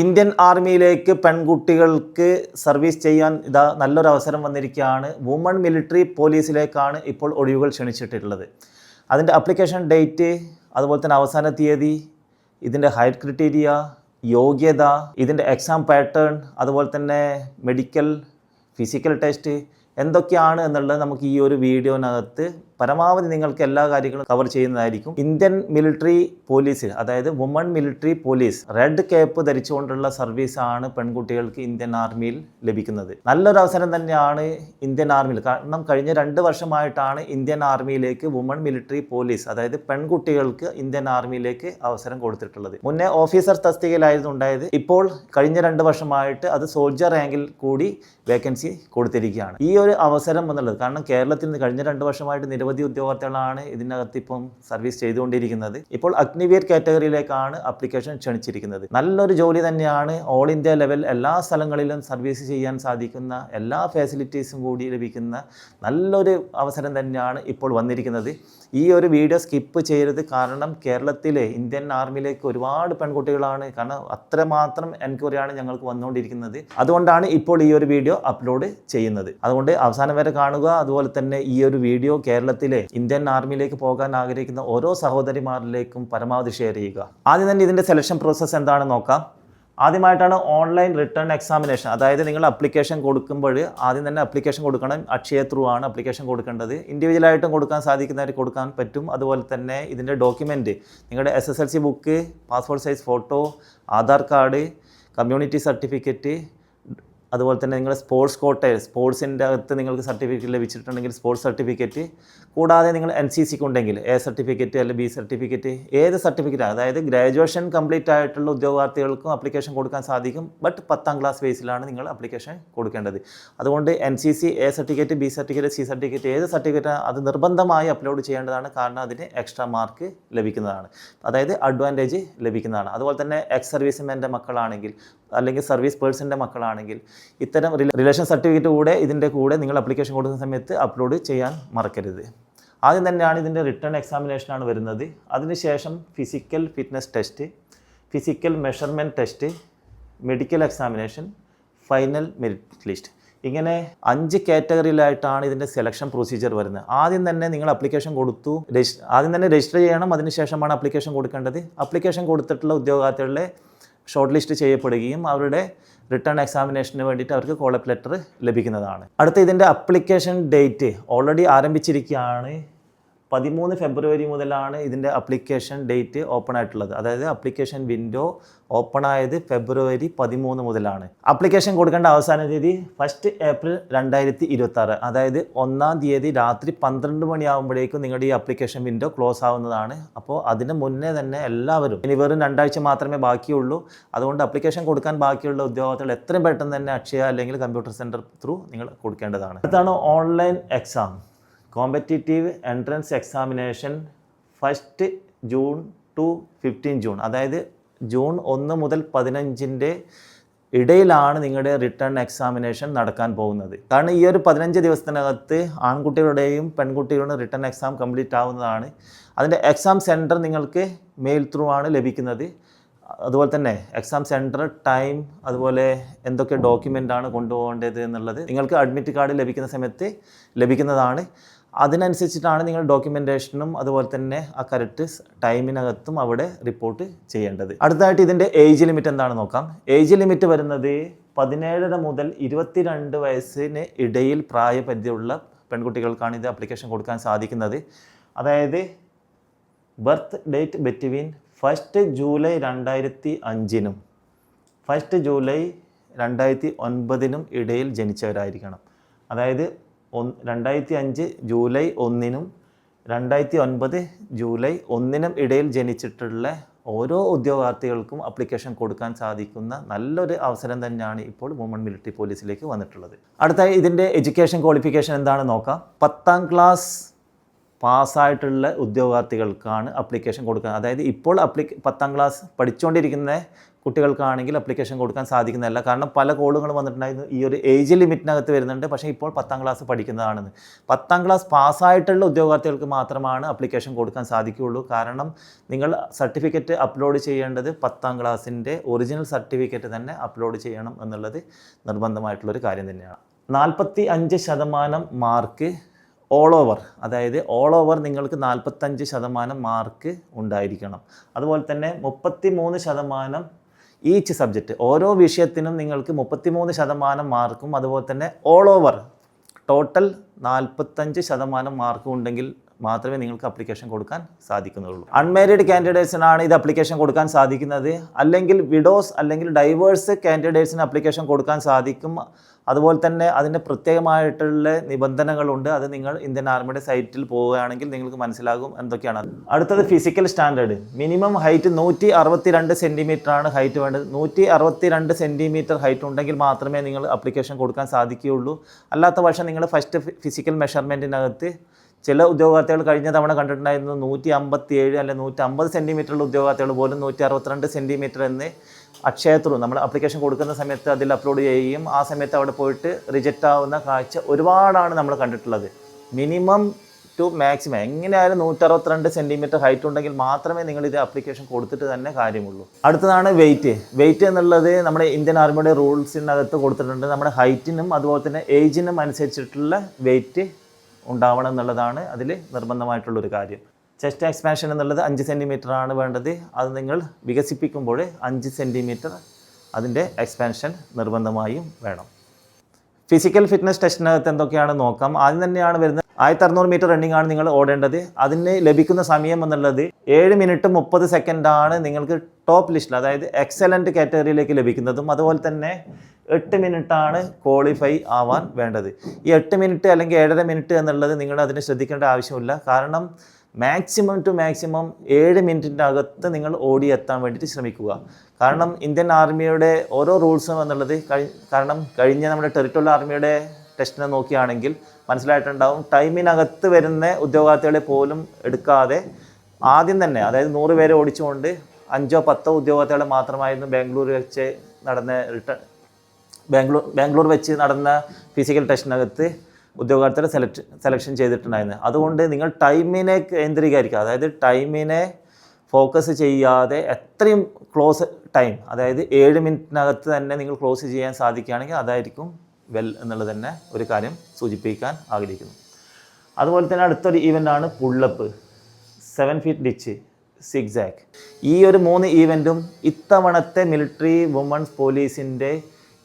Indian ആർമിയിലേക്ക് പെൺകുട്ടികൾക്ക് service ചെയ്യാൻ ഇതാ നല്ലൊരു അവസരം വന്നിരിക്കുകയാണ്. വുമൺ മിലിറ്ററി പോലീസിലേക്കാണ് ഇപ്പോൾ ഒഴിവുകൾ ക്ഷണിച്ചിട്ടുള്ളത്. അതിൻ്റെ അപ്ലിക്കേഷൻ ഡേറ്റ്, അതുപോലെ തന്നെ അവസാന തീയതി, ഇതിൻ്റെ ഹൈറ്റ് ക്രൈറ്റീരിയ, യോഗ്യത, ഇതിൻ്റെ എക്സാം പാറ്റേൺ, അതുപോലെ തന്നെ മെഡിക്കൽ, ഫിസിക്കൽ ടെസ്റ്റ് എന്തൊക്കെയാണ് എന്നുള്ളത് നമുക്ക് ഈ ഒരു വീഡിയോനകത്ത് പരമാവധി നിങ്ങൾക്ക് എല്ലാ കാര്യങ്ങളും കവർ ചെയ്യുന്നതായിരിക്കും. ഇന്ത്യൻ മിലിറ്ററി പോലീസ്, അതായത് woman military police, red cap ധരിച്ചുകൊണ്ടുള്ള സർവീസാണ് പെൺകുട്ടികൾക്ക് ഇന്ത്യൻ ആർമിയിൽ ലഭിക്കുന്നത്. നല്ലൊരു അവസരം തന്നെയാണ് ഇന്ത്യൻ ആർമിയിൽ. കാരണം കഴിഞ്ഞ 2 വർഷമായിട്ടാണ് ഇന്ത്യൻ ആർമിയിലേക്ക് വുമൺ മിലിറ്ററി പോലീസ്, അതായത് പെൺകുട്ടികൾക്ക് ഇന്ത്യൻ ആർമിയിലേക്ക് അവസരം കൊടുത്തിട്ടുള്ളത്. മുന്നേ ഓഫീസർ തസ്തികയിലായിരുന്നു ഉണ്ടായത്. ഇപ്പോൾ കഴിഞ്ഞ 2 വർഷമായിട്ട് അത് സോൾജർ റാങ്കിൽ കൂടി വേക്കൻസി കൊടുത്തിരിക്കുകയാണ്. ഈ ഒരു അവസരം എന്നുള്ളത് കാരണം കേരളത്തിൽ നിന്ന് കഴിഞ്ഞ 2 വർഷമായിട്ട് നിരവധി ഉദ്യോഗാർത്ഥികളാണ് ഇതിനകത്ത് ഇപ്പം സർവീസ് ചെയ്തുകൊണ്ടിരിക്കുന്നത്. ഇപ്പോൾ അഗ്നിവീർ കാറ്റഗറിയിലേക്കാണ് അപ്ലിക്കേഷൻ ക്ഷണിച്ചിരിക്കുന്നത്. നല്ലൊരു ജോലി തന്നെയാണ്. ഓൾ ഇന്ത്യ ലെവൽ എല്ലാ സ്ഥലങ്ങളിലും സർവീസ് ചെയ്യാൻ സാധിക്കുന്ന എല്ലാ ഫെസിലിറ്റീസും കൂടി ലഭിക്കുന്ന നല്ലൊരു അവസരം തന്നെയാണ് ഇപ്പോൾ വന്നിരിക്കുന്നത്. ഈ ഒരു വീഡിയോ സ്കിപ്പ് ചെയ്യരുത്. കാരണം കേരളത്തിലെ ഇന്ത്യൻ ആർമിയിലേക്ക് ഒരുപാട് പെൺകുട്ടികളാണ്, കാരണം അത്രമാത്രം എൻക്വയറിയാണ് ഞങ്ങൾക്ക് വന്നുകൊണ്ടിരിക്കുന്നത്. അതുകൊണ്ടാണ് ഇപ്പോൾ ഈ ഒരു വീഡിയോ അപ്ലോഡ് ചെയ്യുന്നത്. അതുകൊണ്ട് അവസാനം വരെ കാണുക. അതുപോലെ തന്നെ ഈ ഒരു വീഡിയോ കേരളത്തിലെ ഇന്ത്യൻ ആർമിയിലേക്ക് പോകാൻ ആഗ്രഹിക്കുന്ന ഓരോ സഹോദരിമാരിലേക്കും പരമാവധി ഷെയർ ചെയ്യുക. ആദ്യം തന്നെ ഇതിൻ്റെ സെലക്ഷൻ പ്രോസസ്സ് എന്താണെന്ന് നോക്കാം. ആദ്യമായിട്ടാണ് ഓൺലൈൻ റിട്ടേൺ എക്സാമിനേഷൻ. അതായത് നിങ്ങൾ അപ്ലിക്കേഷൻ കൊടുക്കുമ്പോൾ ആദ്യം തന്നെ അപ്ലിക്കേഷൻ കൊടുക്കണം. അക്ഷയ ത്രൂ ആണ് അപ്ലിക്കേഷൻ കൊടുക്കേണ്ടത്. ഇൻഡിവിജ്വലായിട്ടും കൊടുക്കാൻ സാധിക്കുന്നവർ കൊടുക്കാൻ പറ്റും. അതുപോലെ തന്നെ ഇതിൻ്റെ ഡോക്യുമെൻറ്റ്, നിങ്ങളുടെ SSLC book, passport size photo, Aadhaar card, community certificate, അതുപോലെ തന്നെ നിങ്ങളുടെ സ്പോർട്സ് കോട്ട, സ്പോർട്സിൻ്റെ അകത്ത് നിങ്ങൾക്ക് സർട്ടിഫിക്കറ്റ് ലഭിച്ചിട്ടുണ്ടെങ്കിൽ സ്പോർട്സ് സർട്ടിഫിക്കറ്റ്, കൂടാതെ നിങ്ങൾ NCCക്ക് ഉണ്ടെങ്കിൽ A സർട്ടിഫിക്കറ്റ് അല്ലെങ്കിൽ B സർട്ടിഫിക്കറ്റ്, ഏത് സർട്ടിഫിക്കറ്റ്, അതായത് ഗ്രാജുവേഷൻ കംപ്ലീറ്റ് ആയിട്ടുള്ള ഉദ്യോഗാർത്ഥികൾക്കും അപ്ലിക്കേഷൻ കൊടുക്കാൻ സാധിക്കും. ബട്ട് 10ാം ക്ലാസ് ബേസിലാണ് നിങ്ങൾ അപ്ലിക്കേഷൻ കൊടുക്കേണ്ടത്. അതുകൊണ്ട് NCC A certificate, B certificate, C certificate, ഏത് സർട്ടിഫിക്കറ്റ് അത് നിർബന്ധമായി അപ്ലോഡ് ചെയ്യേണ്ടതാണ്. കാരണം അതിന് എക്സ്ട്രാ മാർക്ക് ലഭിക്കുന്നതാണ്, അതായത് അഡ്വാൻറ്റേജ് ലഭിക്കുന്നതാണ്. അതുപോലെ തന്നെ എക്സ് സർവീസ്മെൻ്റെ മക്കളാണെങ്കിൽ അല്ലെങ്കിൽ സർവീസ് പേഴ്സൻ്റെ മക്കളാണെങ്കിൽ ഇത്തരം റിലേഷൻ സർട്ടിഫിക്കറ്റ് കൂടെ ഇതിൻ്റെ കൂടെ നിങ്ങൾ അപ്ലിക്കേഷൻ കൊടുക്കുന്ന സമയത്ത് അപ്ലോഡ് ചെയ്യാൻ മറക്കരുത്. ആദ്യം തന്നെയാണ് ഇതിൻ്റെ റിട്ടേൺ എക്സാമിനേഷനാണ് വരുന്നത്. അതിനുശേഷം physical fitness test, physical measurement test, medical examination, final merit list. ഇങ്ങനെ 5 കാറ്റഗറിയിലായിട്ടാണ് ഇതിൻ്റെ സെലക്ഷൻ പ്രൊസീജിയർ വരുന്നത്. ആദ്യം തന്നെ നിങ്ങൾ അപ്ലിക്കേഷൻ കൊടുത്തു, ആദ്യം തന്നെ രജിസ്റ്റർ ചെയ്യണം. അതിനുശേഷമാണ് അപ്ലിക്കേഷൻ കൊടുക്കേണ്ടത്. അപ്ലിക്കേഷൻ കൊടുത്തിട്ടുള്ള ഉദ്യോഗാർത്ഥികളെ ഷോർട്ട് ലിസ്റ്റ് ചെയ്യപ്പെടുകയും അവരുടെ റിട്ടേൺ എക്സാമിനേഷന് വേണ്ടിയിട്ട് അവർക്ക് കോൾ അപ്പ് ലെറ്റർ ലഭിക്കുന്നതാണ്. അടുത്ത ഇതിൻ്റെ അപ്ലിക്കേഷൻ ഡേറ്റ് ഓൾറെഡി ആരംഭിച്ചിരിക്കുകയാണ്. 13 ഫെബ്രുവരി മുതലാണ് ഇതിൻ്റെ അപ്ലിക്കേഷൻ ഡേറ്റ് ഓപ്പൺ ആയിട്ടുള്ളത്. അതായത് അപ്ലിക്കേഷൻ വിൻഡോ ഓപ്പൺ ആയത് ഫെബ്രുവരി 13 മുതലാണ്. അപ്ലിക്കേഷൻ കൊടുക്കേണ്ട അവസാന തീയതി 1 ഏപ്രിൽ 2026, അതായത് 1-ാം തീയതി രാത്രി 12 മണിയാകുമ്പോഴേക്കും നിങ്ങളുടെ ഈ അപ്ലിക്കേഷൻ വിൻഡോ ക്ലോസ് ആവുന്നതാണ്. അപ്പോൾ അതിന് മുന്നേ തന്നെ എല്ലാവരും, ഇനി വെറും 2 ആഴ്ച മാത്രമേ ബാക്കിയുള്ളൂ. അതുകൊണ്ട് അപ്ലിക്കേഷൻ കൊടുക്കാൻ ബാക്കിയുള്ള ഉദ്യോഗാർത്ഥികൾ എത്രയും പെട്ടെന്ന് തന്നെ അക്ഷയ അല്ലെങ്കിൽ കമ്പ്യൂട്ടർ സെൻറ്റർ ത്രൂ നിങ്ങൾ കൊടുക്കേണ്ടതാണ്. അടുത്താണ് online exam, competitive entrance examination 1 June to 15 June, അതായത് ജൂൺ 1 മുതൽ 15 ഇടയിലാണ് നിങ്ങളുടെ റിട്ടേൺ എക്സാമിനേഷൻ നടക്കാൻ പോകുന്നത്. കാരണം ഈ ഒരു 15 ദിവസത്തിനകത്ത് ആൺകുട്ടികളുടെയും പെൺകുട്ടികളുടെയും റിട്ടേൺ എക്സാം കംപ്ലീറ്റ് ആവുന്നതാണ്. അതിൻ്റെ എക്സാം സെൻറ്റർ നിങ്ങൾക്ക് മെയിൽ ത്രൂ ആണ് ലഭിക്കുന്നത്. അതുപോലെ തന്നെ എക്സാം സെൻറ്റർ, ടൈം, അതുപോലെ എന്തൊക്കെ ഡോക്യുമെൻ്റാണ് കൊണ്ടുപോകേണ്ടത് എന്നുള്ളത് നിങ്ങൾക്ക് അഡ്മിറ്റ് കാർഡ് ലഭിക്കുന്ന സമയത്ത് ലഭിക്കുന്നതാണ്. അതിനനുസരിച്ചിട്ടാണ് നിങ്ങൾ ഡോക്യുമെൻറ്റേഷനും അതുപോലെ തന്നെ ആ കറക്റ്റ് ടൈമിനകത്തും അവിടെ റിപ്പോർട്ട് ചെയ്യേണ്ടത്. അടുത്തതായിട്ട് ഇതിൻ്റെ ഏജ് ലിമിറ്റ് എന്താണെന്ന് നോക്കാം. ഏജ് ലിമിറ്റ് വരുന്നത് 17 മുതൽ 22 വയസ്സിന് ഇടയിൽ പ്രായപരിധിയുള്ള പെൺകുട്ടികൾക്കാണ് ഇത് അപ്ലിക്കേഷൻ കൊടുക്കാൻ സാധിക്കുന്നത്. അതായത് birth date between 1 July 2005 1 July 2009 ഇടയിൽ ജനിച്ചവരായിരിക്കണം. അതായത് 2005 ജൂലൈ 1 2009 ജൂലൈ 1 ഇടയിൽ ജനിച്ചിട്ടുള്ള ഓരോ ഉദ്യോഗാർത്ഥികൾക്കും അപ്ലിക്കേഷൻ കൊടുക്കാൻ സാധിക്കുന്ന നല്ലൊരു അവസരം തന്നെയാണ് ഇപ്പോൾ വുമൺ മിലിറ്ററി പോലീസിലേക്ക് വന്നിട്ടുള്ളത്. അടുത്തായി ഇതിൻ്റെ എഡ്യൂക്കേഷൻ ക്വാളിഫിക്കേഷൻ എന്താണെന്ന് നോക്കാം. 10ാം ക്ലാസ് പാസ്സായിട്ടുള്ള ഉദ്യോഗാർത്ഥികൾക്കാണ് അപ്ലിക്കേഷൻ കൊടുക്കുക. അതായത് ഇപ്പോൾ 10ാം ക്ലാസ് പഠിച്ചുകൊണ്ടിരിക്കുന്ന കുട്ടികൾക്കാണെങ്കിൽ അപ്ലിക്കേഷൻ കൊടുക്കാൻ സാധിക്കുന്നതല്ല. കാരണം പല കോളുകളും വന്നിട്ടുണ്ടായിരുന്നു ഈ ഒരു ഏജ് ലിമിറ്റിനകത്ത് വരുന്നുണ്ട്, പക്ഷേ ഇപ്പോൾ 10ാം ക്ലാസ് പഠിക്കുന്നതാണെന്ന്. 10ാം ക്ലാസ് പാസ്സായിട്ടുള്ള ഉദ്യോഗാർത്ഥികൾക്ക് മാത്രമാണ് അപ്ലിക്കേഷൻ കൊടുക്കാൻ സാധിക്കുകയുള്ളൂ. കാരണം നിങ്ങൾ സർട്ടിഫിക്കറ്റ് അപ്ലോഡ് ചെയ്യേണ്ടത് 10ാം ക്ലാസ്സിൻ്റെ ഒറിജിനൽ സർട്ടിഫിക്കറ്റ് തന്നെ അപ്ലോഡ് ചെയ്യണം എന്നുള്ളത് നിർബന്ധമായിട്ടുള്ളൊരു കാര്യം തന്നെയാണ്. 45% മാർക്ക് ഓൾ ഓവർ, അതായത് ഓൾ ഓവർ നിങ്ങൾക്ക് 45% മാർക്ക് ഉണ്ടായിരിക്കണം. അതുപോലെ തന്നെ 33% ഈച്ച് സബ്ജക്റ്റ്, ഓരോ വിഷയത്തിനും നിങ്ങൾക്ക് 33% മാർക്കും അതുപോലെ തന്നെ ഓൾ ഓവർ ടോട്ടൽ 45% മാർക്കും ഉണ്ടെങ്കിൽ മാത്രമേ നിങ്ങൾക്ക് അപ്ലിക്കേഷൻ കൊടുക്കാൻ സാധിക്കുന്നുള്ളൂ. അൺമാരീഡ് കാൻഡിഡേറ്റ്സിനാണ് ഇത് അപ്ലിക്കേഷൻ കൊടുക്കാൻ സാധിക്കുന്നത്. അല്ലെങ്കിൽ വിഡോസ് അല്ലെങ്കിൽ ഡൈവേഴ്സ് കാൻഡിഡേറ്റ്സിന് അപ്ലിക്കേഷൻ കൊടുക്കാൻ സാധിക്കും. അതുപോലെ തന്നെ അതിൻ്റെ പ്രത്യേകമായിട്ടുള്ള നിബന്ധനകളുണ്ട്. അത് നിങ്ങൾ ഇന്ത്യൻ ആർമിയുടെ സൈറ്റിൽ പോവുകയാണെങ്കിൽ നിങ്ങൾക്ക് മനസ്സിലാകും എന്തൊക്കെയാണ്. അടുത്തത് physical standard. Minimum height 162 centimetre ആണ് ഹൈറ്റ് വേണ്ടത്. 162 സെൻറ്റിമീറ്റർ ഹൈറ്റ് ഉണ്ടെങ്കിൽ മാത്രമേ നിങ്ങൾ അപ്ലിക്കേഷൻ കൊടുക്കാൻ സാധിക്കുകയുള്ളൂ. അല്ലാത്ത പക്ഷം നിങ്ങൾ ഫസ്റ്റ് ഫിസിക്കൽ മെഷർമെൻറ്റിനകത്ത് ചില ഉദ്യോഗാർത്ഥികൾ കഴിഞ്ഞ തവണ കണ്ടിട്ടുണ്ടായിരുന്നു 157 അല്ലെങ്കിൽ 150 സെൻറ്റിമീറ്ററുള്ള ഉദ്യോഗാർത്ഥികൾ പോലും 162 സെൻറ്റിമീറ്റർ എന്ന് അക്ഷയ ത്രൂ നമ്മൾ അപ്ലിക്കേഷൻ കൊടുക്കുന്ന സമയത്ത് അതിൽ അപ്ലോഡ് ചെയ്യുകയും ആ സമയത്ത് അവിടെ പോയിട്ട് റിജക്റ്റ് ആവുന്ന കാഴ്ച ഒരുപാടാണ് നമ്മൾ കണ്ടിട്ടുള്ളത്. മിനിമം ടു മാക്സിമം എങ്ങനെയായാലും 162 സെൻറ്റിമീറ്റർ ഹൈറ്റ് ഉണ്ടെങ്കിൽ മാത്രമേ നിങ്ങൾ ഇത് അപ്ലിക്കേഷൻ കൊടുത്തിട്ട് തന്നെ കാര്യമുള്ളൂ. അടുത്തതാണ് വെയിറ്റ് എന്നുള്ളത് നമ്മുടെ ഇന്ത്യൻ ആർമിയുടെ റൂൾസിനകത്ത് കൊടുത്തിട്ടുണ്ട്. നമ്മുടെ ഹൈറ്റിനും അതുപോലെ തന്നെ ഏജിനും അനുസരിച്ചിട്ടുള്ള വെയിറ്റ് ഉണ്ടാവണം എന്നുള്ളതാണ് അതിൽ നിർബന്ധമായിട്ടുള്ളൊരു കാര്യം. ചെസ്റ്റ് എക്സ്പാൻഷൻ എന്നുള്ളത് 5 സെൻറ്റിമീറ്റർ ആണ് വേണ്ടത്. അത് നിങ്ങൾ വികസിപ്പിക്കുമ്പോൾ 5 സെൻറ്റിമീറ്റർ അതിൻ്റെ എക്സ്പാൻഷൻ നിർബന്ധമായും വേണം. ഫിസിക്കൽ ഫിറ്റ്നസ് ടെസ്റ്റിനകത്ത് എന്തൊക്കെയാണ് നോക്കാം. ആദ്യം തന്നെയാണ് വരുന്നത് 1600 മീറ്റർ റണ്ണിംഗ് ആണ് നിങ്ങൾ ഓടേണ്ടത്. അതിന് ലഭിക്കുന്ന സമയം എന്നുള്ളത് 7 മിനിറ്റ് 30 സെക്കൻഡാണ് നിങ്ങൾക്ക് ടോപ്പ് ലിസ്റ്റിൽ, അതായത് എക്സലൻറ്റ് കാറ്റഗറിയിലേക്ക് ലഭിക്കുന്നതും. അതുപോലെ തന്നെ 8 മിനിറ്റാണ് ക്വാളിഫൈ ആവാൻ വേണ്ടത്. ഈ 8 മിനിറ്റ് അല്ലെങ്കിൽ 7.5 മിനിറ്റ് എന്നുള്ളത് നിങ്ങൾ അതിന് ശ്രദ്ധിക്കേണ്ട ആവശ്യമില്ല. കാരണം മാക്സിമം ടു മാക്സിമം 7 മിനിറ്റിൻ്റെ അകത്ത് നിങ്ങൾ ഓടിയെത്താൻ വേണ്ടിയിട്ട് ശ്രമിക്കുക. കാരണം ഇന്ത്യൻ ആർമിയുടെ ഓരോ റൂൾസും എന്നുള്ളത് കാരണം കഴിഞ്ഞ നമ്മുടെ ടെറിട്ടോറിയൽ ആർമിയുടെ ടെസ്റ്റിനെ നോക്കുകയാണെങ്കിൽ മനസ്സിലായിട്ടുണ്ടാവും. ടൈമിനകത്ത് വരുന്ന ഉദ്യോഗാർത്ഥികളെ പോലും എടുക്കാതെ ആദ്യം തന്നെ, അതായത് 100 പേരെ ഓടിച്ചുകൊണ്ട് 5-10 ഉദ്യോഗാർത്ഥികളെ മാത്രമായിരുന്നു ബാംഗ്ലൂർ വെച്ച് നടന്ന ഫിസിക്കൽ ടെസ്റ്റിനകത്ത് ഉദ്യോഗാർത്ഥികളെ സെലക്ഷൻ ചെയ്തിട്ടുണ്ടായിരുന്നു. അതുകൊണ്ട് നിങ്ങൾ ടൈമിനെ കേന്ദ്രീകരിക്കുക, അതായത് ടൈമിനെ ഫോക്കസ് ചെയ്യാതെ എത്രയും ക്ലോസ് ടൈം, അതായത് 7 മിനിറ്റിനകത്ത് തന്നെ നിങ്ങൾ ക്ലോസ് ചെയ്യാൻ സാധിക്കുകയാണെങ്കിൽ അതായിരിക്കും വെൽ എന്നുള്ളത് തന്നെ ഒരു കാര്യം സൂചിപ്പിക്കാൻ ആഗ്രഹിക്കുന്നു. അതുപോലെ തന്നെ അടുത്തൊരു ഈവൻ്റാണ് പുള്ളപ്പ്, 7 ഫീറ്റ് ഡിച്ച്, സിക്സാക്ക്. ഈ ഒരു 3 ഈവൻറ്റും ഇത്തവണത്തെ മിലിറ്ററി വുമൺസ് പോലീസിൻ്റെ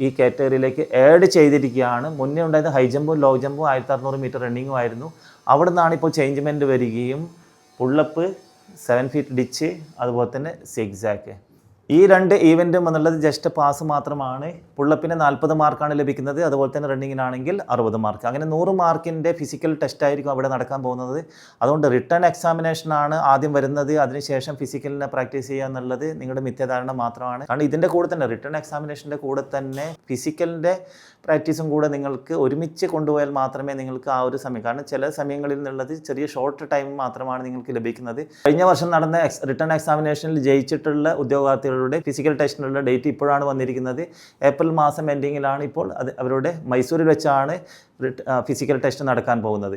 ഈ കാറ്റഗറിയിലേക്ക് ആഡ് ചെയ്തിരിക്കുകയാണ്. മുന്നേ ഉണ്ടായിരുന്ന ഹൈ ജമ്പും ലോ ജമ്പും 1600 മീറ്റർ റണ്ണിങ്ങും ആയിരുന്നു. അവിടെ നിന്നാണ് ഇപ്പോൾ ചേഞ്ച്മെൻറ്റ് വരികയും പുള്ളപ്പ്, 7 ഫീറ്റ് ഡിച്ച്, അതുപോലെ തന്നെ സിക്സാക്ക്. ഈ 2 ഈവൻറ്റും എന്നുള്ളത് ജസ്റ്റ് പാസ് മാത്രമാണ്. പുള്ളപ്പിന് 40 മാർക്കാണ് ലഭിക്കുന്നത്. അതുപോലെ തന്നെ റണ്ണിങ്ങിനാണെങ്കിൽ 60 മാർക്ക്. അങ്ങനെ 100 മാർക്കിൻ്റെ ഫിസിക്കൽ ടെസ്റ്റ് ആയിരിക്കും അവിടെ നടക്കാൻ പോകുന്നത്. അതുകൊണ്ട് റിട്ടേൺ എക്സാമിനേഷനാണ് ആദ്യം വരുന്നത്. അതിനുശേഷം ഫിസിക്കലിനെ പ്രാക്ടീസ് ചെയ്യുക എന്നുള്ളത് നിങ്ങളുടെ മിഥ്യാധാരണ മാത്രമാണ്. കാരണം ഇതിൻ്റെ കൂടെ തന്നെ റിട്ടേൺ എക്സാമിനേഷൻ്റെ കൂടെ തന്നെ ഫിസിക്കലിൻ്റെ പ്രാക്ടീസും കൂടെ നിങ്ങൾക്ക് ഒരുമിച്ച് കൊണ്ടുപോയാൽ മാത്രമേ നിങ്ങൾക്ക് ആ ഒരു സമയം, കാരണം ചില സമയങ്ങളിൽ നിന്നുള്ളത് ചെറിയ ഷോർട്ട് ടൈം മാത്രമാണ് നിങ്ങൾക്ക് ലഭിക്കുന്നത്. കഴിഞ്ഞ വർഷം നടന്ന റിട്ടേൺ എക്സാമിനേഷനിൽ ജയിച്ചിട്ടുള്ള ഉദ്യോഗാർത്ഥികളുടെ ഫിസിക്കൽ ടെസ്റ്റിനുള്ള ഡേറ്റ് ഇപ്പോഴാണ് വന്നിരിക്കുന്നത്. ഏപ്രിൽ മാസം എൻഡിങ്ങിലാണ് ഇപ്പോൾ അവരുടെ മൈസൂരിൽ വെച്ചാണ് ഫിസിക്കൽ ടെസ്റ്റ് നടക്കാൻ പോകുന്നത്.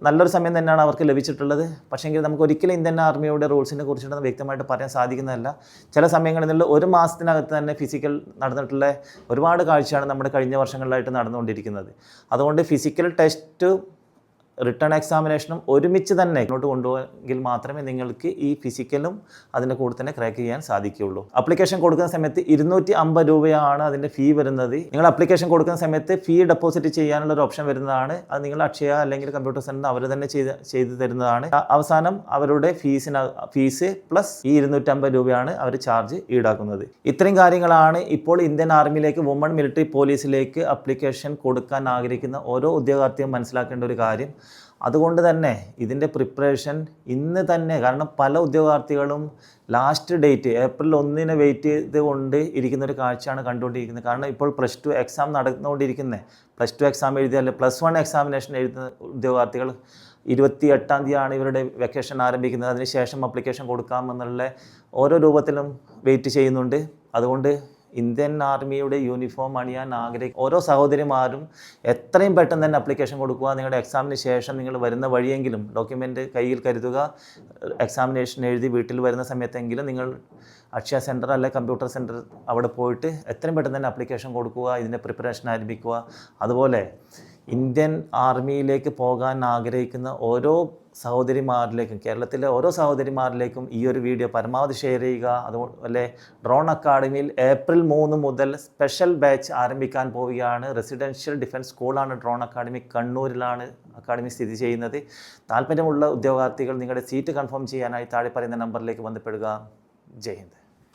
നല്ലൊരു സമയം തന്നെയാണ് അവർക്ക് ലഭിച്ചിട്ടുള്ളത്. പക്ഷേങ്കിൽ നമുക്ക് ഒരിക്കലും ഇന്ത്യൻ ആർമിയുടെ റൂൾസിനെ കുറിച്ചിട്ട് വ്യക്തമായിട്ട് പറയാൻ സാധിക്കുന്നതല്ല. ചില സമയങ്ങളിൽ നിന്നുള്ള 1 മാസത്തിനകത്ത് തന്നെ ഫിസിക്കൽ നടന്നിട്ടുള്ള ഒരുപാട് കാഴ്ചയാണ് നമ്മുടെ കഴിഞ്ഞ വർഷങ്ങളിലായിട്ട് നടന്നുകൊണ്ടിരിക്കുന്നത്. അതുകൊണ്ട് ഫിസിക്കൽ ടെസ്റ്റ് റിട്ടേൺ എക്സാമിനേഷനും ഒരുമിച്ച് തന്നെ മുന്നോട്ട് കൊണ്ടുപോയെങ്കിൽ മാത്രമേ നിങ്ങൾക്ക് ഈ ഫിസിക്കലും അതിൻ്റെ കൂടെ തന്നെ ക്രാക്ക് ചെയ്യാൻ സാധിക്കുകയുള്ളൂ. അപ്ലിക്കേഷൻ കൊടുക്കുന്ന സമയത്ത് 250 രൂപയാണ് അതിൻ്റെ ഫീ വരുന്നത്. നിങ്ങൾ അപ്ലിക്കേഷൻ കൊടുക്കുന്ന സമയത്ത് ഫീ ഡെപ്പോസിറ്റ് ചെയ്യാനുള്ള ഒരു ഓപ്ഷൻ വരുന്നതാണ്. അത് നിങ്ങൾ അക്ഷയ അല്ലെങ്കിൽ കമ്പ്യൂട്ടർ സെൻ്ററിൽ അവർ തന്നെ ചെയ്ത് തരുന്നതാണ്. അവസാനം അവരുടെ ഫീസ് പ്ലസ് ഈ 250 രൂപയാണ് അവർ ചാർജ് ഈടാക്കുന്നത്. ഇത്രയും കാര്യങ്ങളാണ് ഇപ്പോൾ ഇന്ത്യൻ ആർമിയിലേക്ക് വുമൺ മിലിറ്ററി പോലീസിലേക്ക് അപ്ലിക്കേഷൻ കൊടുക്കാൻ ആഗ്രഹിക്കുന്ന ഓരോ ഉദ്യോഗാർത്ഥിയും മനസ്സിലാക്കേണ്ട ഒരു കാര്യം. അതുകൊണ്ട് തന്നെ ഇതിൻ്റെ പ്രിപ്പറേഷൻ ഇന്ന് തന്നെ, കാരണം പല ഉദ്യോഗാർത്ഥികളും ലാസ്റ്റ് ഡേറ്റ് ഏപ്രിൽ 1 വെയിറ്റ് ചെയ്തുകൊണ്ട് ഇരിക്കുന്നൊരു കാഴ്ചയാണ് കണ്ടുകൊണ്ടിരിക്കുന്നത്. കാരണം ഇപ്പോൾ +2 എക്സാം നടന്നുകൊണ്ടിരിക്കുന്നത്, +2 എക്സാം എഴുതിയ അല്ലെങ്കിൽ +1 എക്സാമിനേഷൻ എഴുതുന്ന ഉദ്യോഗാർത്ഥികൾ 28-ാം തീയതിയാണ് ഇവരുടെ വെക്കേഷൻ ആരംഭിക്കുന്നത്. അതിനുശേഷം അപ്ലിക്കേഷൻ കൊടുക്കാമെന്നുള്ള ഓരോ രൂപത്തിലും വെയിറ്റ് ചെയ്യുന്നുണ്ട്. അതുകൊണ്ട് ഇന്ത്യൻ ആർമിയുടെ യൂണിഫോം അണിയാൻ ആഗ്രഹിക്കുന്ന ഓരോ സഹോദരിമാരും എത്രയും പെട്ടെന്ന് തന്നെ അപ്ലിക്കേഷൻ കൊടുക്കുക. നിങ്ങളുടെ എക്സാമിന് ശേഷം നിങ്ങൾ വരുന്ന വഴിയെങ്കിലും ഡോക്യുമെൻ്റ് കയ്യിൽ കരുതുക. എക്സാമിനേഷൻ എഴുതി വീട്ടിൽ വരുന്ന സമയത്തെങ്കിലും നിങ്ങൾ അക്ഷയ സെൻറ്റർ അല്ലെ കമ്പ്യൂട്ടർ സെൻറ്റർ അവിടെ പോയിട്ട് എത്രയും പെട്ടെന്ന് തന്നെ അപ്ലിക്കേഷൻ കൊടുക്കുക. ഇതിൻ്റെ പ്രിപ്പറേഷൻ ആരംഭിക്കുക. അതുപോലെ ഇന്ത്യൻ ആർമിയിലേക്ക് പോകാൻ ആഗ്രഹിക്കുന്ന ഓരോ സഹോദരിമാരിലേക്കും, കേരളത്തിലെ ഓരോ സഹോദരിമാരിലേക്കും ഈ ഒരു വീഡിയോ പരമാവധി ഷെയർ ചെയ്യുക. അതുപോലെ ഡ്രോൺ അക്കാഡമിയിൽ ഏപ്രിൽ 3 മുതൽ സ്പെഷ്യൽ ബാച്ച് ആരംഭിക്കാൻ പോവുകയാണ്. റെസിഡൻഷ്യൽ ഡിഫൻസ് സ്കൂളാണ് ഡ്രോൺ അക്കാഡമി. കണ്ണൂരിലാണ് അക്കാഡമി സ്ഥിതി ചെയ്യുന്നത്. താല്പര്യമുള്ള ഉദ്യോഗാർത്ഥികൾ നിങ്ങളുടെ സീറ്റ് കൺഫേം ചെയ്യാനായി താഴെ പറയുന്ന നമ്പറിലേക്ക് ബന്ധപ്പെടുക. ജയ് ഹിന്ദ്.